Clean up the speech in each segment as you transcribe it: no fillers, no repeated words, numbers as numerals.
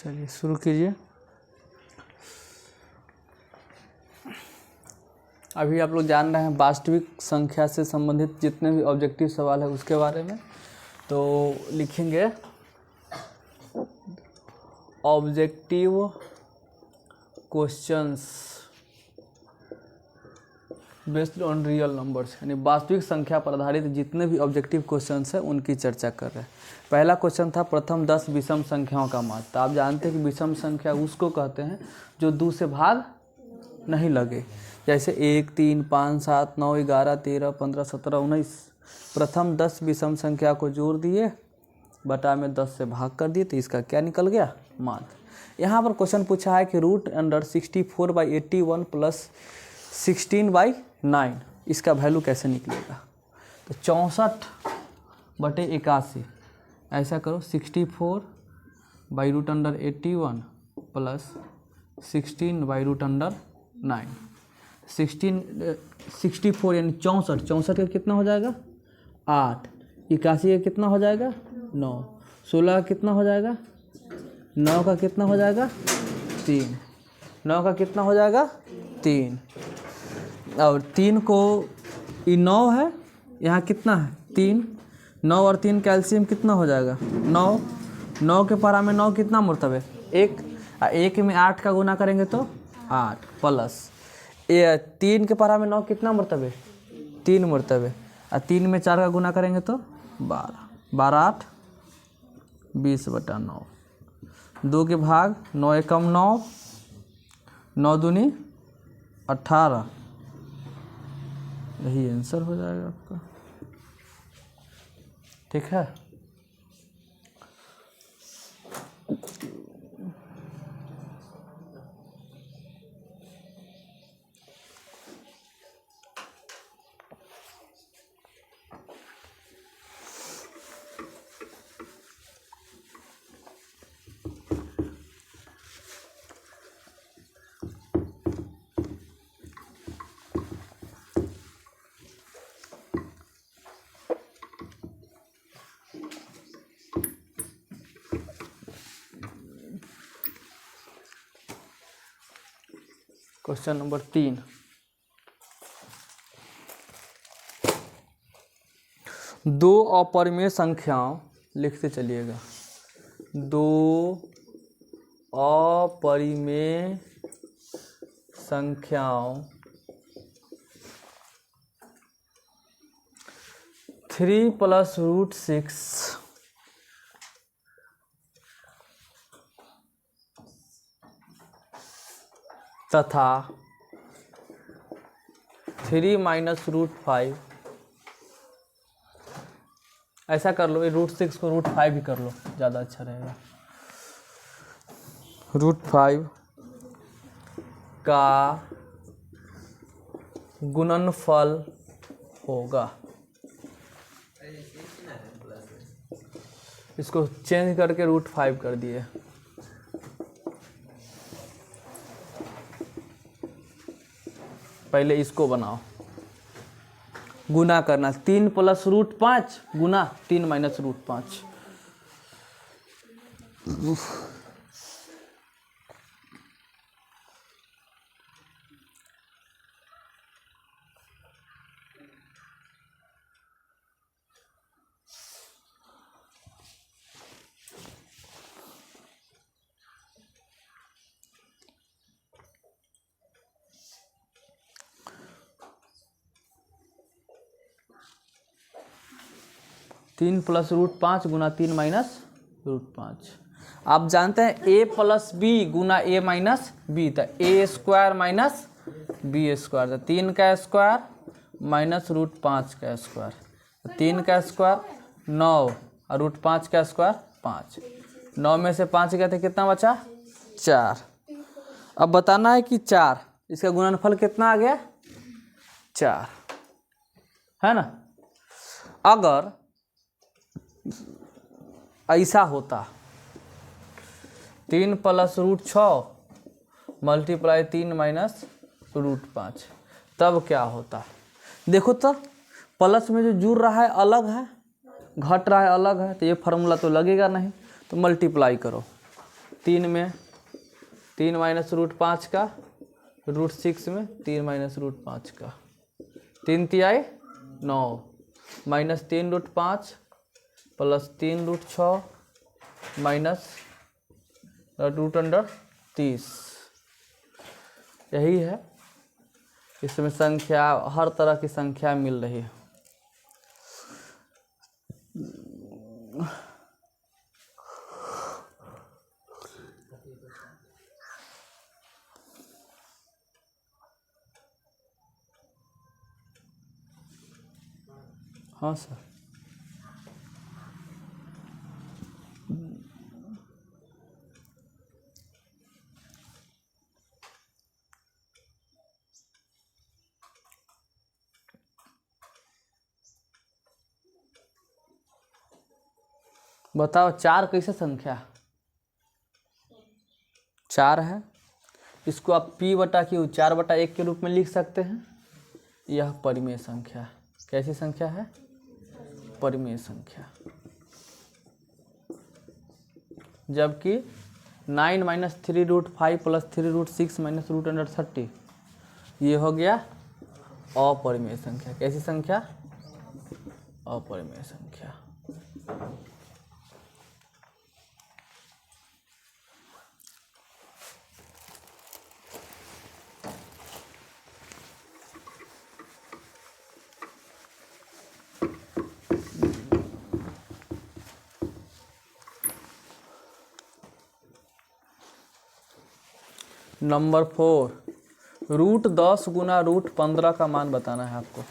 चलिए शुरू कीजिए। अभी आप लोग जान रहे हैं वास्तविक संख्या से संबंधित जितने भी ऑब्जेक्टिव सवाल है उसके बारे में। तो लिखेंगे objective questions based on real numbers, यानी वास्तविक संख्या पर आधारित जितने भी ऑब्जेक्टिव क्वेश्चंस हैं उनकी चर्चा कर रहे हैं। पहला क्वेश्चन था प्रथम 10 विषम संख्याओं का मान। तो आप जानते हैं कि विषम संख्या उसको कहते हैं जो 2 से भाग नहीं लगे, जैसे 1, 3, 5, 7, 9, 11, 13, 15, 17, 19। प्रथम 10 विषम संख्या को जोड़ दिए, बटा में 10 से भाग कर दिए, तो इसका क्या निकल गया? मान। यहाँ पर क्वेश्चन पूछा है कि √64/81 प्लस 16/9 इसका वैल्यू कैसे निकलेगा। तो 64/81 ऐसा करो, 64/√81 प्लस 16/√9। 64 यानी 64, 64 का कितना हो जाएगा? 8। 81 का कितना हो जाएगा? 9। 16 का कितना हो जाएगा? 9 का कितना हो जाएगा? 3। 9 का कितना हो जाएगा? 3। और 3 को, ये 9 है, यहाँ कितना है? 3। 9 और 3 कैल्शियम कितना हो जाएगा? 9। 9 के पारा में 9 कितना मरतब है? 1। 1 में 8 का गुना करेंगे तो 8 प्लस 3 के पारा में 9 कितना मरतब है? 3 मरतब है। और 3 में 4 का गुना करेंगे तो 12। 12 8 20/9। 2 के भाग 9 एकम 9, 9 दूनी 18। यही आंसर हो जाएगा आपका। ठीक है। Question number 3। दो अपरिमेय संख्याओं, लिखते चलिएगा, 2 अपरिमेय संख्याओं 3 + √6 तथा 3 - √5। ऐसा कर लो, ये √6 को √5 भी कर लो, ज़्यादा अच्छा रहेगा। √5 का गुणनफल होगा। इसको चेंज करके √5 कर दिए। पहले इसको बनाओ, गुना करना, 3 + √5 गुना 3 - √5। तीन + √5 गुना 3 - √5। आप जानते हैं a + b Guna a - b, तो a² - b², तो 3 का स्क्वायर माइनस √5 का स्क्वायर, 3 का स्क्वायर 9 और √5 का स्क्वायर 5। 9 में से 5 गए थे, कितना बचा? 4। अब बताना है कि 4, इसका गुणनफल कितना आ गया? 4, है ना। अगर ऐसा होता 3 + √6 मल्टीप्लाई 3 - √5, तब क्या होता? देखो तो प्लस में जो जुड़ रहा है अलग है, घट रहा है अलग है, तो ये फार्मूला तो लगेगा नहीं, तो मल्टीप्लाई करो। 3 में 3 माइनस रूट 5 का, रूट 6 में 3 माइनस रूट 5 का, 3 तिहाई 9 minus 3 root 5 plus 3 root 6 minus root under 30। यही है, इसमें संख्या हर तरह की संख्या मिल रही है। हाँ सर, बताओ 4 कैसे संख्या? 4 है, इसको आप p बटा क्यू 4/1 के रूप में लिख सकते हैं। यह परिमेय संख्या है। कैसी संख्या है? परिमेय संख्या। जबकि 9 minus 3 root 5 plus 3 root 6 minus root under 30 ये हो गया अपरिमेय संख्या। कैसी संख्या? अपरिमेय संख्या। नंबर 4, रूट 10 गुना रूट 15 का मान बताना है आपको।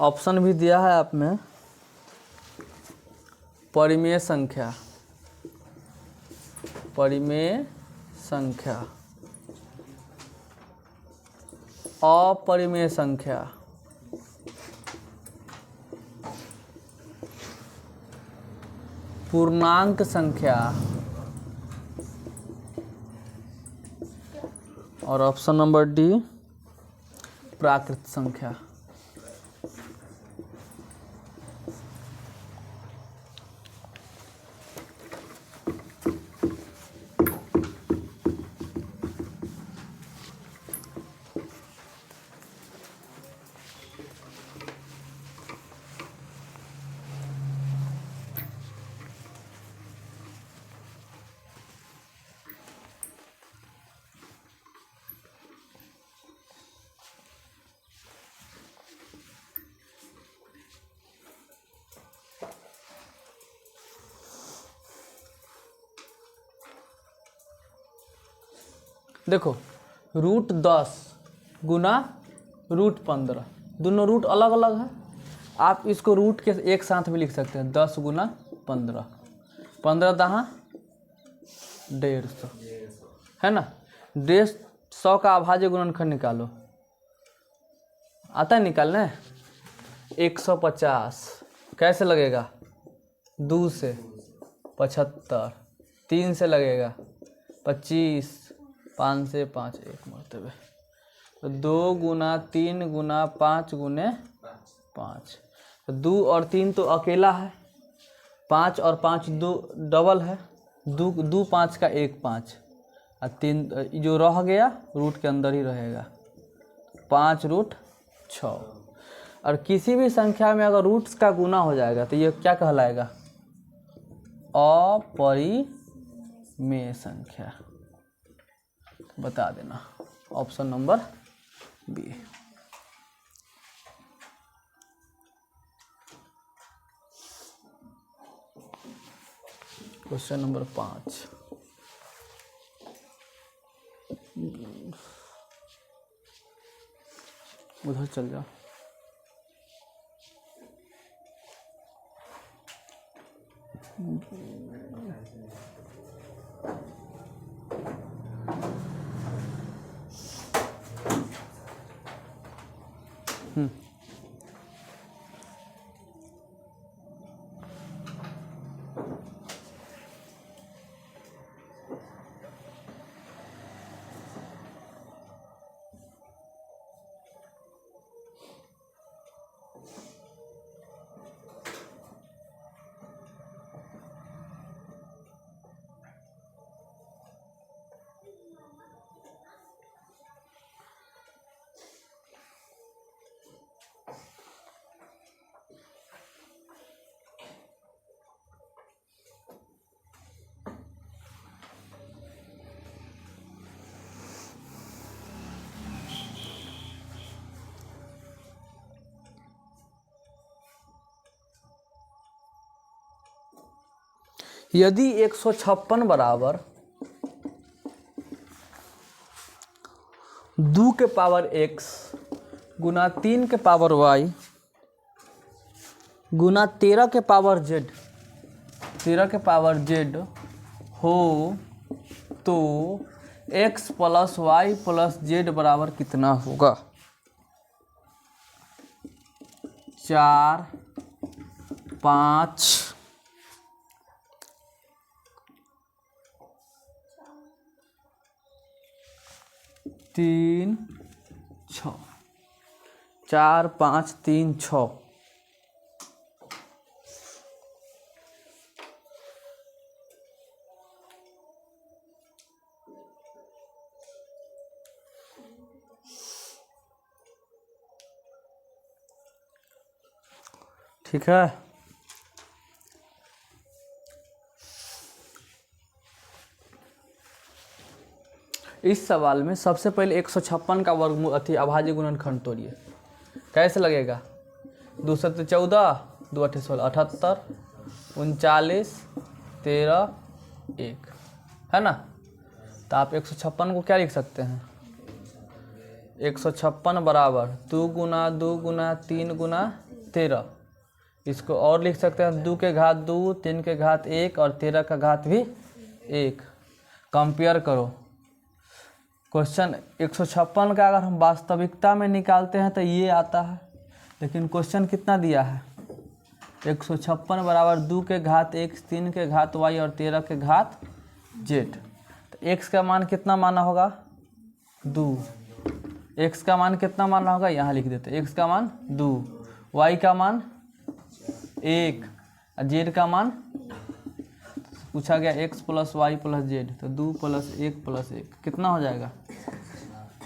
ऑप्शन भी दिया है आप में, परिमेय संख्या, परिमेय संख्या, अपरिमेय संख्या, पूर्णांक संख्या और ऑप्शन नंबर डी प्राकृत संख्या। देखो, रूट 10 गुना रूट 15 दोनों रूट अलग अलग है। आप इसको रूट के एक साथ भी लिख सकते हैं, 10 गुना 15, 15 दहा 150 है ना। 150 का अभाज्य गुणनखंड निकालो, आता है निकालने? 150 कैसे लगेगा? 2 से 75, 3 से लगेगा 25, 5 से 5 एक मरतबे, तो 2 गुना 3 गुना 5 गुने 5। तो 2 और 3 तो अकेला है, 5 और 5 दो डबल है, 2 5 का 1 5 और 3 जो रह गया रूट के अंदर ही रहेगा, 5 रूट 6। और किसी भी संख्या में अगर रूट्स का गुना हो जाएगा तो ये क्या कहलाएगा? अपरिमेय संख्या। बता देना, option number B. Question number 5, उधर चल जाओ। यदि 156 बराबर 2 के पावर x गुना 3 के पावर y गुना 13 के पावर z, 13 के पावर z हो तो x plus Y plus Z बराबर कितना होगा? 4 5 3 6 4 5 3 6। ठीक है, इस सवाल में सबसे पहले 156 का वर्गमूल अभाज्य गुणनखंड तोड़िए। कैसे लगेगा? 2 7 14, 2 8 16, 78, 39, 13, 1, है ना? तो आप 156 को क्या लिख सकते हैं? 156 बराबर 2 गुना 2 गुना 3 गुना 13। इसको और लिख सकते हैं 2 के घात 2, 3 के घात 1 और 13 का घात भी 1। कंपेयर करो। क्वेश्चन 156 का अगर हम वास्तविकता में निकालते हैं तो ये आता है, लेकिन क्वेश्चन कितना दिया है? 156 बराबर 2 के घात 1, 3 के घात y और 13 के घात z। तो x का मान कितना माना होगा? 2। x का मान कितना माना होगा? यहाँ लिख देते, x का मान 2, y का मान 1 और z का मान पूछा गया x plus Y plus Z, तो 2 प्लस 1 प्लस 1 कितना हो जाएगा?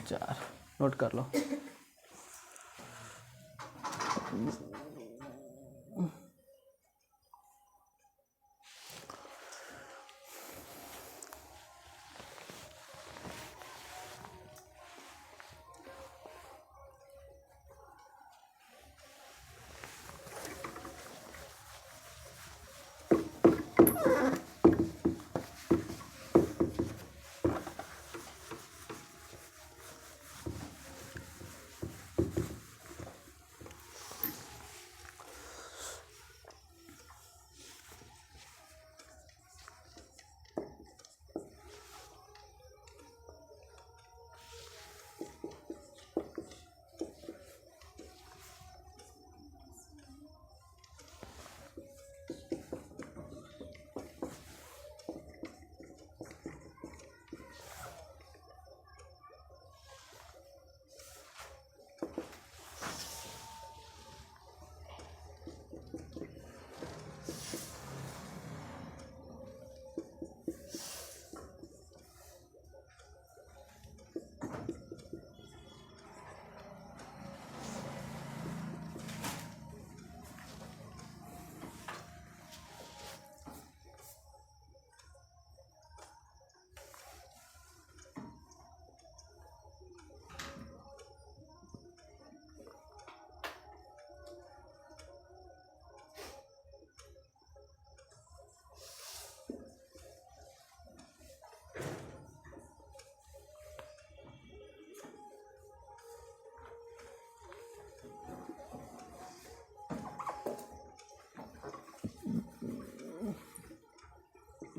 4। नोट कर लो।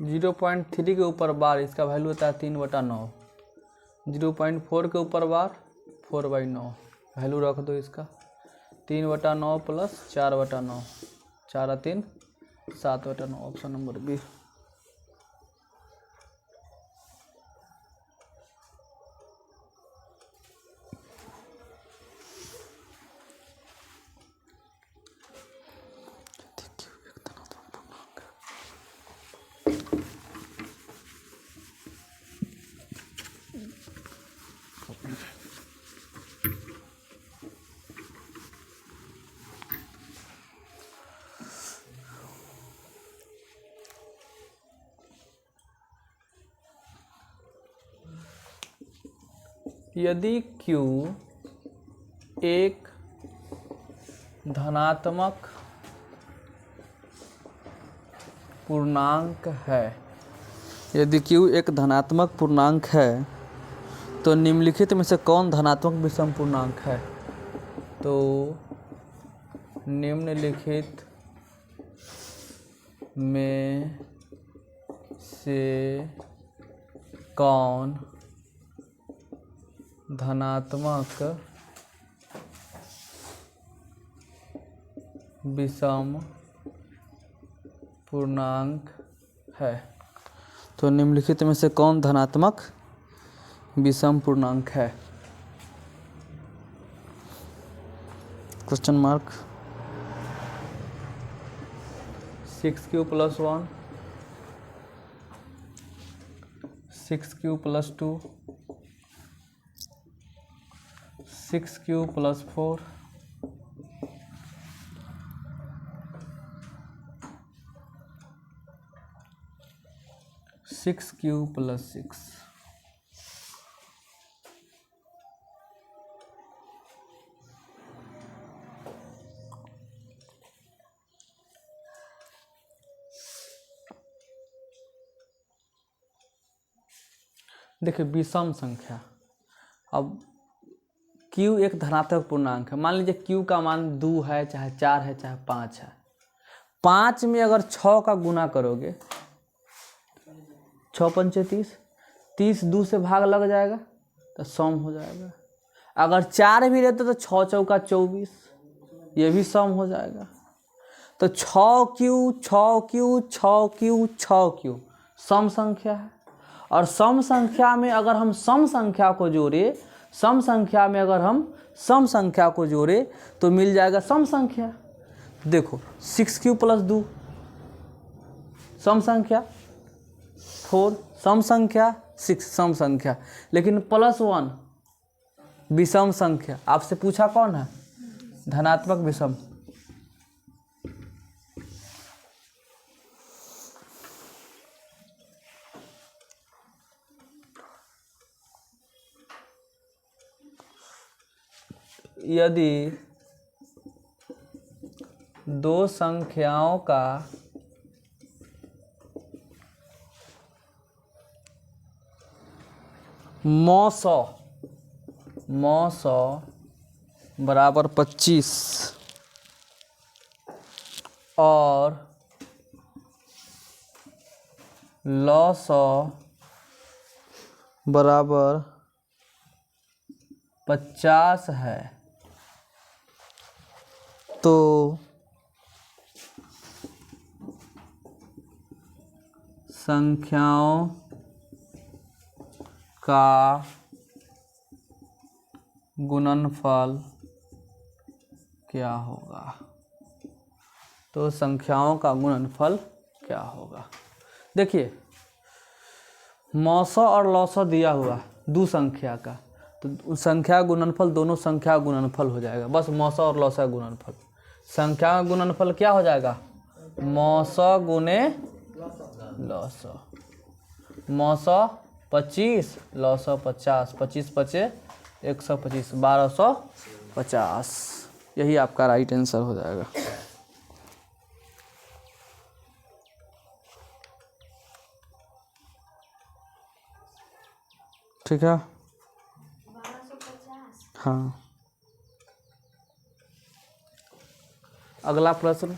जीरो 0.3 के ऊपर बार, इसका वैल्यू होता है 3/9। 0.4 के ऊपर बार 4/9, वैल्यू रख दो इसका 3/9 प्लस 4/9, 4 3 7/9, ऑप्शन नंबर बी। यदि Q एक धनात्मक पूर्णांक है। यदि Q एक धनात्मक पूर्णांक है तो निम्नलिखित में से कौन धनात्मक विषम पूर्णांक है? तो निम्नलिखित में से कौन धनात्मक विषम पूर्णांक है? तो निम्नलिखित में से कौन धनात्मक विषम पूर्णांक है? Question mark. 6Q + 1, 6Q + 2, 6Q + 4, 6Q + 6। देखिए विषम संख्या, अब Q एक धनात्मक पूर्णांक है। मान लीजिए Q का मान 2 है, चाहे 4 है, चाहे 5 है। 5 में अगर 6 का गुना करोगे, 6 पंचे 30, 30 2 से भाग लग जाएगा तो सम हो जाएगा। अगर 4 भी रहते तो 6 चौका 24, ये भी सम हो जाएगा। तो 6Q 6Q 6Q 6Q सम संख्या है। और सम संख्या में अगर हम सम संख्या को जोड़े, सम संख्या में अगर हम सम संख्या को जोड़े तो मिल जाएगा सम संख्या। देखो 6Q + 2 सम संख्या, 4 सम संख्या, 6 सम संख्या, लेकिन +1 विषम संख्या। आपसे पूछा कौन है? धनात्मक विषम। यदि दो संख्याओं का मौसौ बराबर 25 और लौसौ बराबर 50 है, तो संख्याओं का गुणनफल क्या होगा? तो संख्याओं का गुणनफल क्या होगा? देखिए मौसौ और लौसौ दिया हुआ दो संख्या का, तो संख्या गुणनफल दोनों संख्या गुणनफल हो जाएगा। बस मौसौ और लौसौ गुणनफल, संख्या का गुणनफल क्या हो जाएगा? मौसौ गुने लौसौ। मौसौ 25, लौसौ 50, 25 पचे 125, 1250। यही आपका राइट आंसर हो जाएगा। ठीक है, 1250। हाँ। अगला प्रश्न,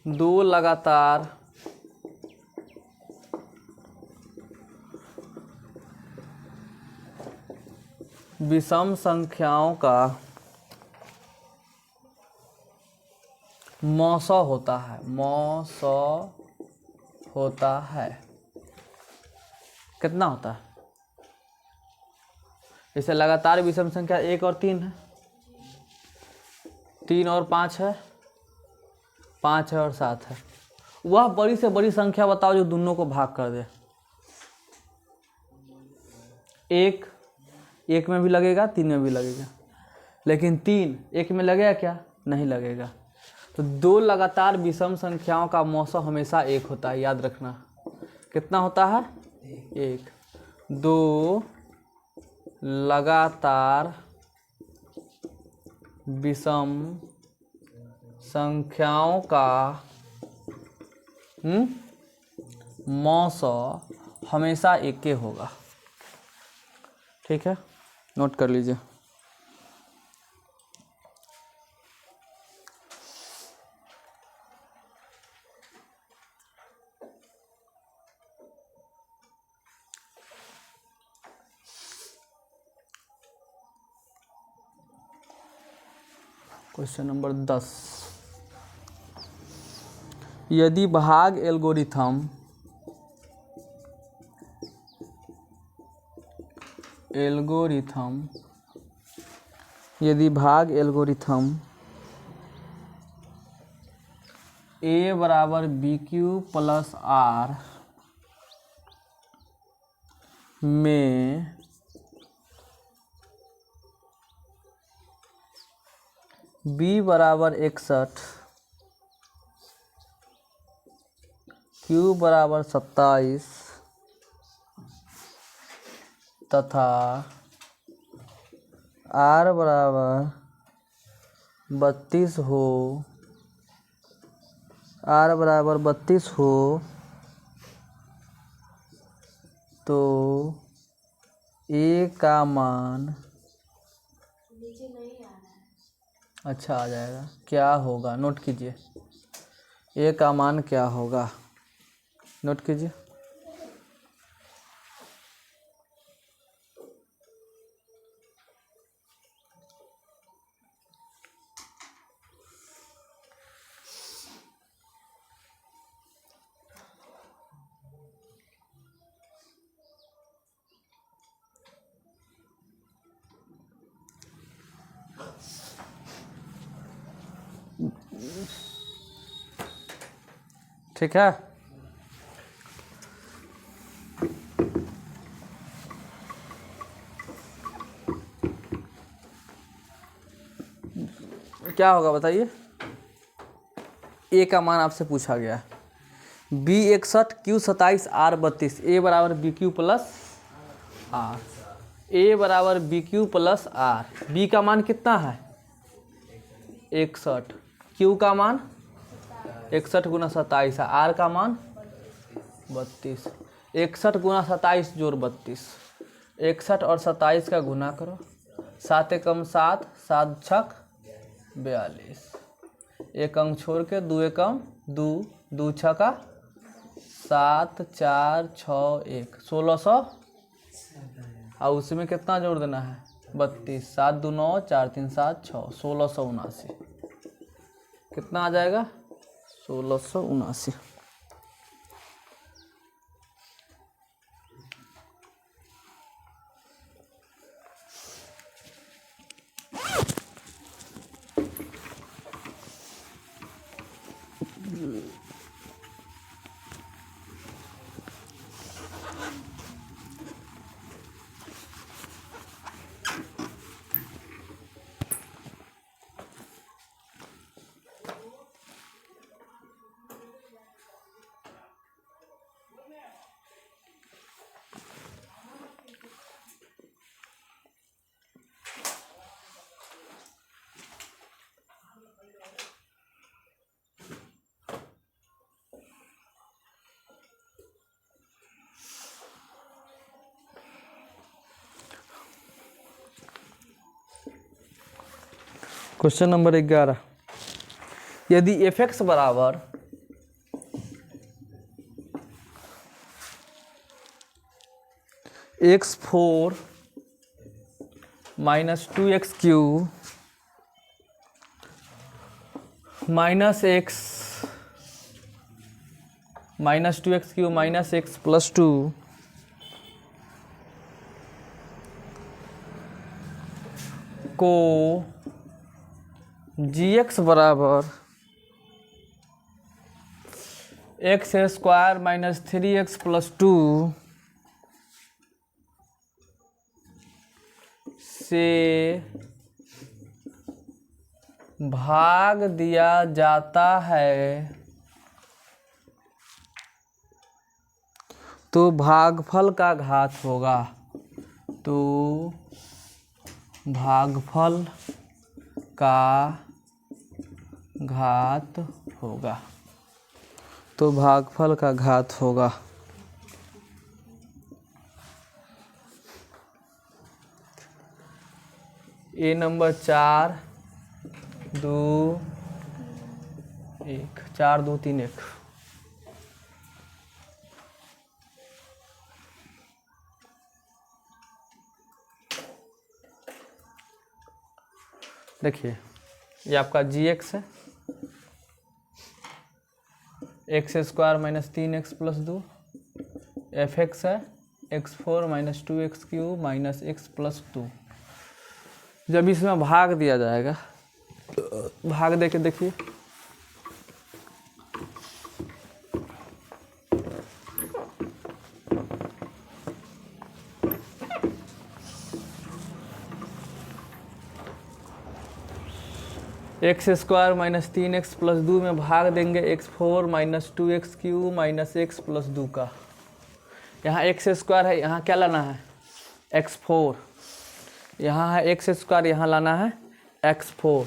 दो लगातार विषम संख्याओं का मौसौ होता है, मौसौ होता है। कितना होता है? इसे लगातार विषम संख्या 1 और 3 है, 3 और 5 है, 5 है और 7 है। वह बड़ी से बड़ी संख्या बताओ जो दोनों को भाग कर दे। 1 में भी लगेगा, 3 में भी लगेगा, लेकिन 3 1 में लगेगा क्या? नहीं लगेगा। तो दो लगातार विषम संख्याओं का मौसौ हमेशा 1 होता है, याद रखना। कितना होता है? 1। दो लगातार विषम संख्याओं का मौस हमेशा एक होगा। ठीक है, नोट कर लीजिए। क्वेश्चन नंबर 10, यदि भाग एल्गोरिथम ए बराबर बी क्यू प्लस आर में बी बराबर 61, क्यू बराबर 27 तथा आर बराबर 32 हो तो ए का मान अच्छा आ जाएगा, क्या होगा नोट कीजिए। ए का मान क्या होगा नोट कीजिए। ठीक है, क्या होगा बताइए। ए का मान आपसे पूछा गया, बी 61, क्यू 27, आर 32। ए बराबर B Q plus R, A बराबर B Q plus R. B का मान कितना है 61, क्यू का मान 61 गुना 27 है, आर का मान 32। 61 गुना 27 जोड़ 32, 61 और 27 का गुना करो, 7 एकम 7, 7 छक 42, एक अंक छोड़ के 2 एकम 2, 2 छका 7, 4, 6, 1, 1600 और उसमें कितना जोड़ देना है 32, 7 2 9, 4 3 7 6, 1679। कितना आ जाएगा 1679। क्वेश्चन नंबर 11, यदि एफ एक्स बराबर x4 minus 2x³ minus x minus 2x³ minus x plus 2 को gx बराबर x² माइनस 3x प्लस 2 से भाग दिया जाता है तो भागफल का घात होगा। तो भागफल का घात होगा। तो भागफल का घात होगा। ए नंबर 4 2 1 4 2 3 1। देखिए ये आपका gx है, x square minus 3x plus 2, fx है x4 minus 2x cube minus x plus 2। जब इसमें भाग दिया जाएगा, भाग दे के देखिए, x square minus 3x plus 2 में भाग देंगे x4 minus 2x cube minus x plus 2 का। यहाँ एक्स स्क्वायर है, यहाँ क्या लाना है x4, यहाँ है एक्स स्क्वायर, यहाँ लाना है x4,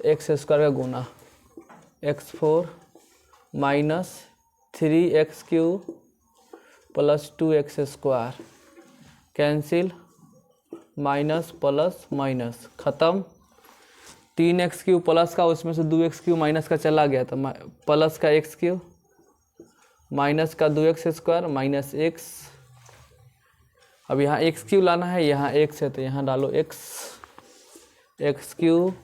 एक्स स्क्वायर का गुना x4 minus 3x cube plus 2x square, cancel, minus plus minus ख़त्म। 3x क्यूब प्लस का, उसमें से 2x क्यूब माइनस का चला गया, तो प्लस का x क्यूब माइनस का 2x स्क्वायर माइनस x। अब यहाँ x क्यूब लाना है, यहाँ x है तो यहाँ डालो x cube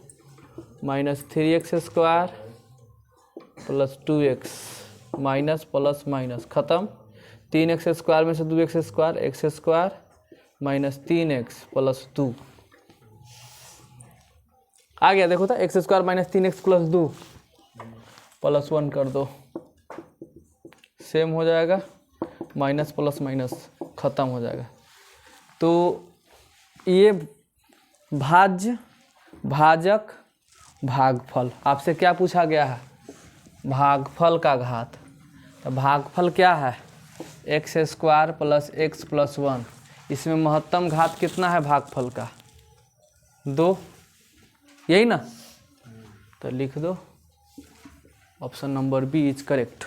minus 3x square plus 2x minus plus minus ख़त्म। 3x स्क्वायर में से 2x square, x square minus 3x plus 2 आ गया। देखो तो x square minus 3x plus 2 plus 1 कर दो, सेम हो जाएगा, माइनस प्लस माइनस ख़त्म हो जाएगा। तो ये भाज्य, भाजक, भागफल, आपसे क्या पूछा गया है, भागफल का घात। तो भागफल क्या है, x square plus x plus 1। इसमें महत्तम घात कितना है भागफल का, 2, यही ना, तो लिख दो option number B is correct.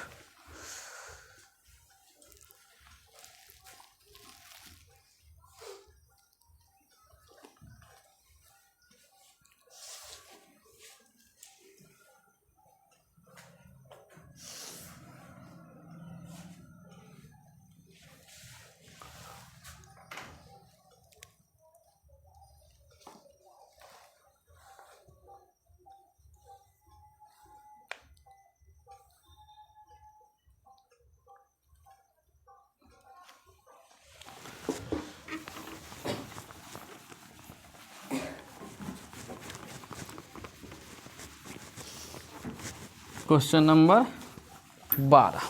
Question number 12,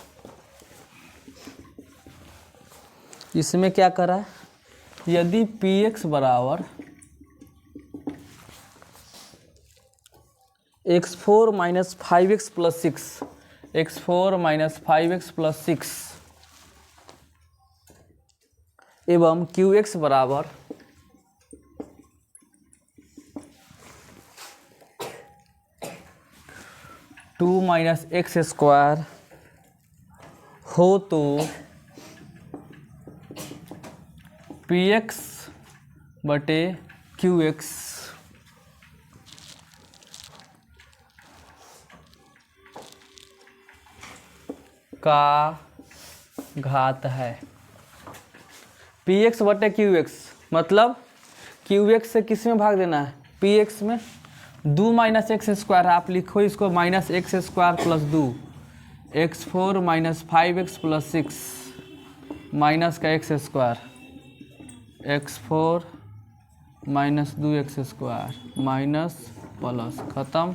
इसमें क्या करा है, यदि px बराबर x4 minus 5x plus 6, x4 minus 5x plus 6 एवं qx बराबर 2 माइनस एक्स स्क्वायर हो तो px बटे qx का घात है। px बटे qx मतलब qx से किस में भाग देना है, px में। 2 माइनस एक्स स्क्वायर है, आप लिखो इसको minus x square plus 2, x4 minus 5x plus 6 minus का x square, x4 minus 2x square minus plus ख़त्म,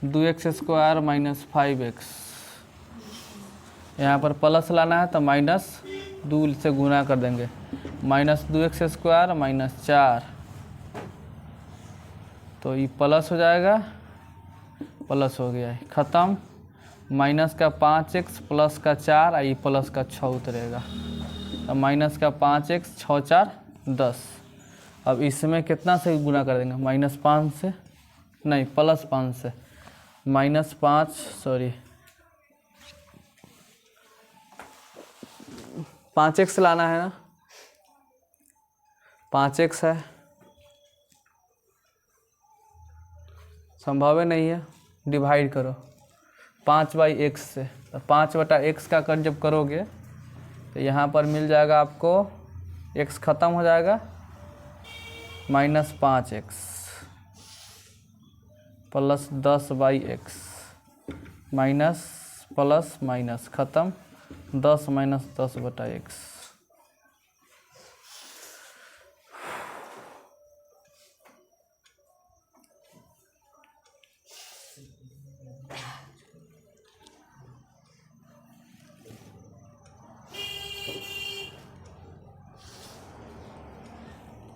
2x स्क्वायर माइनस 5x, यहाँ पर प्लस लाना है तो माइनस 2 से गुना कर देंगे, माइनस 2x स्क्वायर माइनस 4, तो ये प्लस हो जाएगा, प्लस हो गया है, ख़त्म। माइनस का 5x प्लस का 4, ये प्लस का 6 उतरेगा, तो माइनस का 5x 6 4 10। अब इसमें कितना से गुना कर देंगे, -5 से, नहीं +5 से, -5 सॉरी 5x लाना है ना, 5x है, संभव नहीं है, डिवाइड करो 5/x से, तो 5/x का कर जब करोगे तो यहाँ पर मिल जाएगा आपको, x ख़त्म हो जाएगा, -5x + 10/x minus plus minus ख़त्म, 10 - 10/x।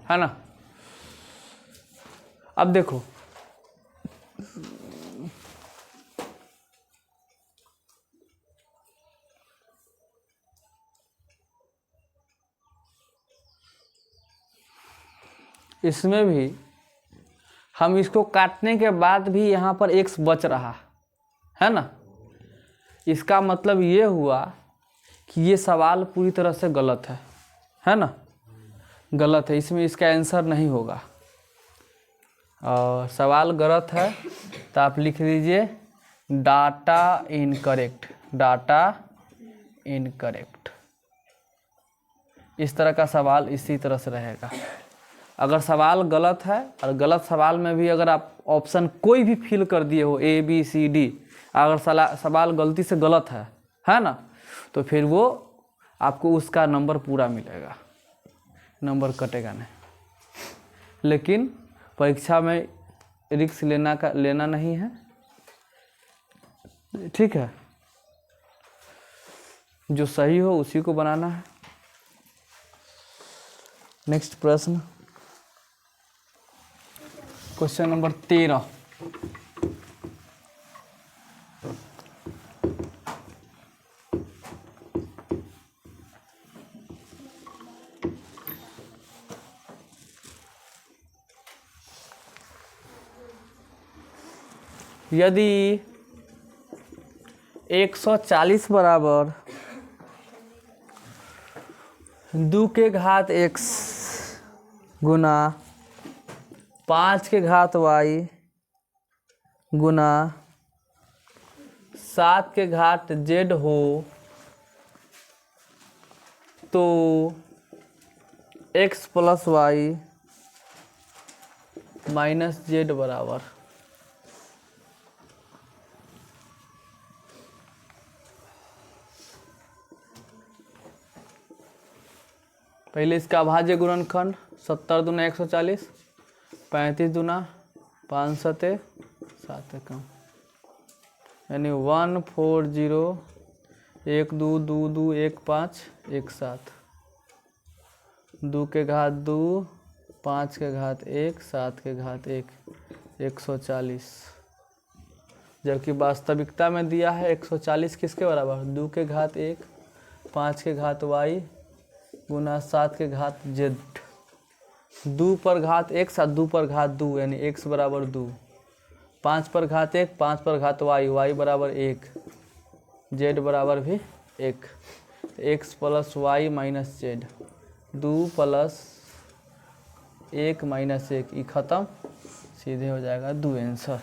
है ना। अब देखो इसमें भी हम इसको काटने के बाद भी यहाँ पर x बच रहा है ना, इसका मतलब ये हुआ कि ये सवाल पूरी तरह से गलत है ना, गलत है, इसमें इसका आंसर नहीं होगा। और सवाल गलत है तो आप लिख दीजिए डाटा इनकरेक्ट, डाटा इनकरेक्ट। इस तरह का सवाल इसी तरह से रहेगा। अगर सवाल गलत है और गलत सवाल में भी अगर आप ऑप्शन कोई भी फिल कर दिए हो A B C D, अगर सवाल गलती से गलत है ना, तो फिर वो आपको उसका नंबर पूरा मिलेगा, नंबर कटेगा नहीं। लेकिन परीक्षा में रिस्क लेना नहीं है, ठीक है, जो सही हो उसी को बनाना है। नेक्स्ट प्रश्न, क्वेश्चन नंबर 13। यदि 140 बराबर 2 के घात x गुना 5 के घात y गुना 7 के घात z हो तो x + y - z बराबर, पहले इसका अभाज्य गुणनखंड 70 दूना 140, 35 दूना 5 सते 7 कम, यानी 140 1 2 2 2 1 5 1 7, 2 के घात 2 5 के घात 1 7 के घात 1 140, जबकि वास्तविकता में दिया है 140 किसके बराबर, 2 के घात 1 5 के घात y गुना 7 के घात z, 2 पर घात x 2 पर घात 2 यानी x बराबर 2, 5 पर घात 1 5 पर घात y बराबर 1, z बराबर भी 1, x + y - z, 2 + 1 - 1 ये ख़त्म, सीधे हो जाएगा 2 आंसर।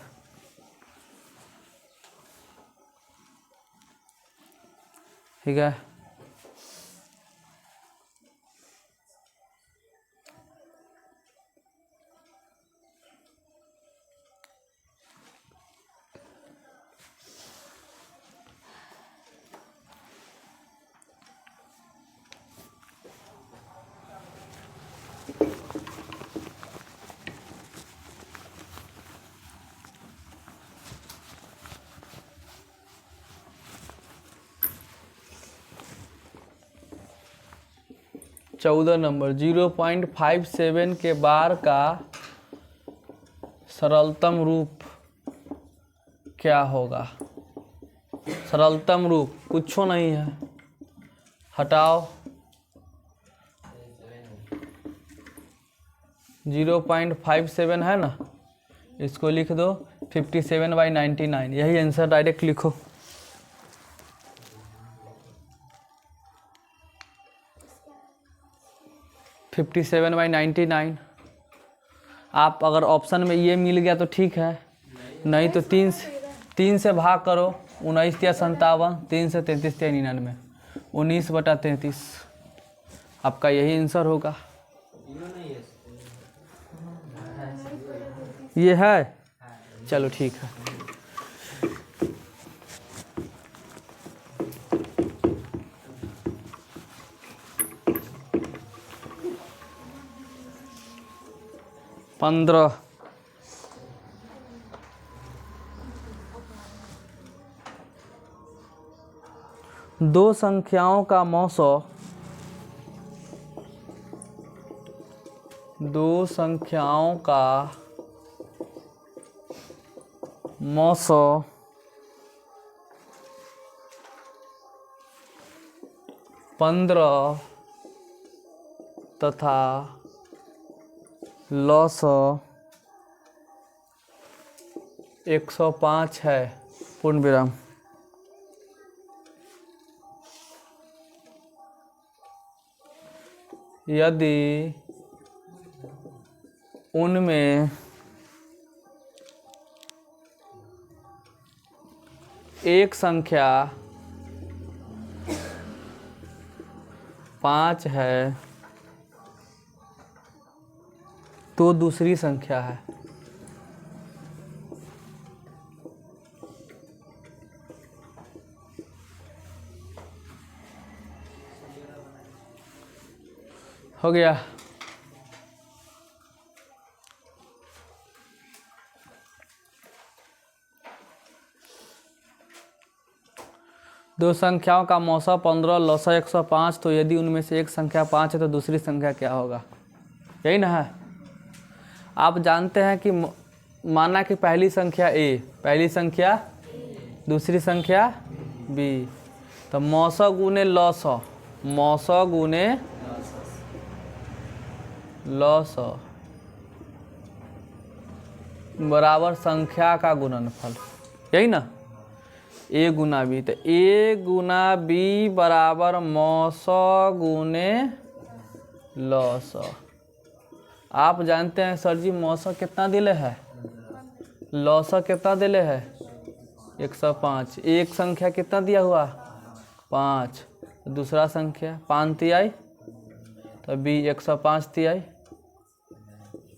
ठीक है, चौदह नंबर 0.57 के बार का सरलतम रूप क्या होगा। सरलतम रूप कुछ नहीं है, हटाओ 0.57 है ना, इसको लिख दो 57/99, यही आंसर डायरेक्ट लिखो। फिफ्टी 57/99। आप अगर ऑप्शन में ये मिल गया तो ठीक है, नहीं तो 3 से भाग करो। 19 या 57, 3 से 33 या 99, 19/33 आपका यही आंसर होगा। ये है, चलो ठीक है। पंद्रह, दो संख्याओं का मौसो, दो संख्याओं का मौसो 15 तथा लसो 105 है, पूर्ण विराम। यदि उनमें एक संख्या 5 है तो दूसरी संख्या है। हो गया। दो संख्याओं का मौसा 15, लौसा 105, तो यदि उनमें से एक संख्या 5 है तो दूसरी संख्या क्या होगा, यही ना है। आप जानते हैं कि माना कि पहली संख्या ए, पहली संख्या, दूसरी संख्या बी, तो मौसा गुने लौसा, मौसा गुने लौसा बराबर संख्या का गुणनफल, यही ना। ए गुना बी, तो ए गुना बी बराबर मौसा गुने लौसा। आप जानते हैं सर जी मौसा कितना दिले है, लौसा कितना दिले है 105। एक संख्या कितना दिया हुआ 5, दूसरा संख्या 5 तिहाई, तो बी 105 तिहाई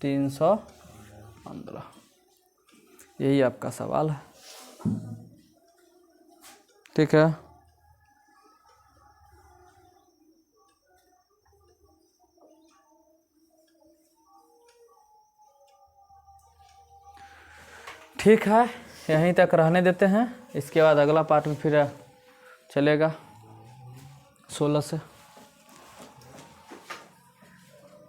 315। यही आपका सवाल है, ठीक है। ठीक है, यहीं तक रहने देते हैं। इसके बाद अगला पार्ट में फिर चलेगा 16 से।